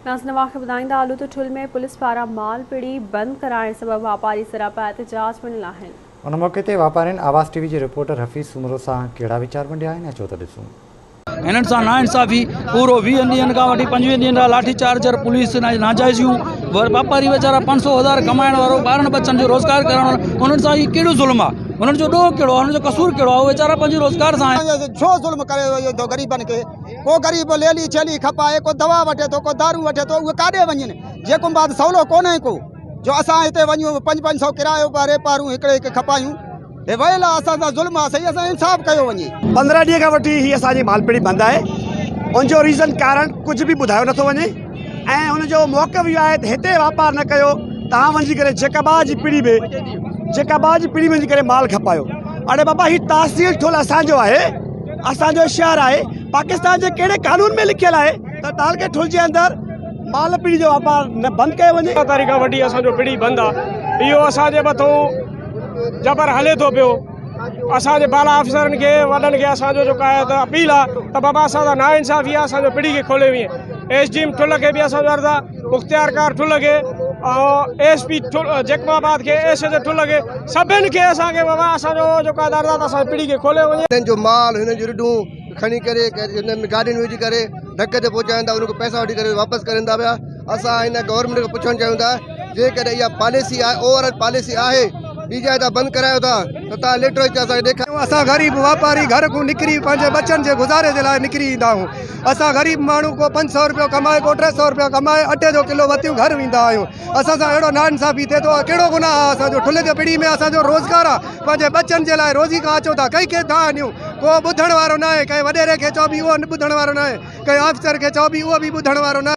नाज़नवा खे ॿुधाईंदा आलू त ठुल में पुलिस पारां माल पिड़ी बंद कराइण सबबि वापारी सरापा एहतजाज में ॾिना आहिनि। उन मौके ते वापारियुनि आवाज़ टीवी जे रिपोर्टर हफ़ीज़ सुमरो सां कहिड़ा वीचार वंडिया आहिनि, अचो त ॾिसूं। इन्हनि सां नाइंसाफ़ी पूरो 20 ॾींहंनि खां वठी 25 ॾींहंनि खां लाठी चार्जर पुलिस नाजाइज़ियूं वापारी वेचारा 500,000 कमाइण वारो ॿारनि बच्चनि जो रोज़गार करण वारो उन्हनि सां ही कहिड़ो ज़ुल्म आहे, उन्हनि जो ॾोह कहिड़ो आहे, उन्हनि जो कसूर कहिड़ो आहे, वेचारा पंहिंजे रोज़गार सां छो ज़ुल्म करे थो गरीबनि खे। को गरीब लेली छेली खपाए, को दवा वठे थो, को दारू वठे थो, उहे काॾे वञनि जेको बात सवलो कोन्हे को जो असां हिते वञूं 500 किरायो भरे पारूं हिकिड़े खपायूं हे वयल असां सां ज़ुल्म आहे। सही असां इंसाफ़ कयो वञे। 15 ॾींहं खां वठी ही असांजी मालपीड़ी बंदि आहे। उनजो रीज़न कारण कुझु बि ॿुधायो नथो वञे ऐं उनजो मौक़िफ़ इहो आहे त हिते वापार न कयो, तव्हां वञी करे जेकाबाद जी पीड़ी में वञी करे माल खपायो। अरे बाबा ही तहसील ठुल असांजो आहे, असांजो शहर आहे, पाकिस्तान जे कहिड़े कानून में लिखियल आहे त तव्हां खे ठुल जे अंदरि माल पीड़ी जो वापार न बंदि कयो वञे। 15 तारीख़ वठी असांजो पीड़ी बंदि आहे। इहो असांजे मथां जबर हले थो पियो। असांजे बाला अफ़सरनि खे वॾनि खे असांजो जेको आहे त अपील आहे त बाबा असां सां नाइंसाफ़ी आहे, असांजो पीड़ी खे खोले वीह। एसडीएम ठुल खे बि असांजो अर्ज़ु आहे, मुख़्तियारकार ठुल खे ऐं एसपी जैकबाबाद खे एसएच ठुल खे सभिनि खे असांखे बाबा असांजो जेको आहे अर्ज़ु आहे त असांजी पीड़ी खे खोले वञे। हिननि जो माल हिननि जूं रिडूं खणी करे गाॾियुनि विझी करे धक ते पहुचाइनि था, उनखे पैसा वठी करे वापसि करनि था पिया। असां हिन गवर्नमेंट खे पुछणु चाहियूं था जेकॾहिं इहा पॉलिसी आहे, ओवरऑल पॉलिसी आहे, ॿी जाइ तव्हां बंदि करायो था त तव्हां लेटर अची असांखे ॾेखारियो। असां ग़रीब वापारी घर खां निकिरी पंहिंजे बचनि जे गुज़ारे जे लाइ निकिरी ईंदा आहियूं। असां ग़रीब माण्हू को 500 रुपयो कमाए, को 300 रुपयो कमाए, अटे जो किलो वतियूं घर वेंदा आहियूं। असां सां अहिड़ो नाइंसाफ़ी थिए थो, कहिड़ो गुनाह आहे असांजो। ठुल जे पीड़ी में असांजो रोज़गार आहे, पंहिंजे बचनि जे लाइ रोज़ी खां अचो था, कंहिंखे तव्हां ॾियूं को ॿुधण वारो न आहे। कंहिं वॾेरे खे चओ बि उहो ॿुधण वारो न आहे, कंहिं अफ़सर खे चओ बि उहो बि ॿुधण वारो न आहे।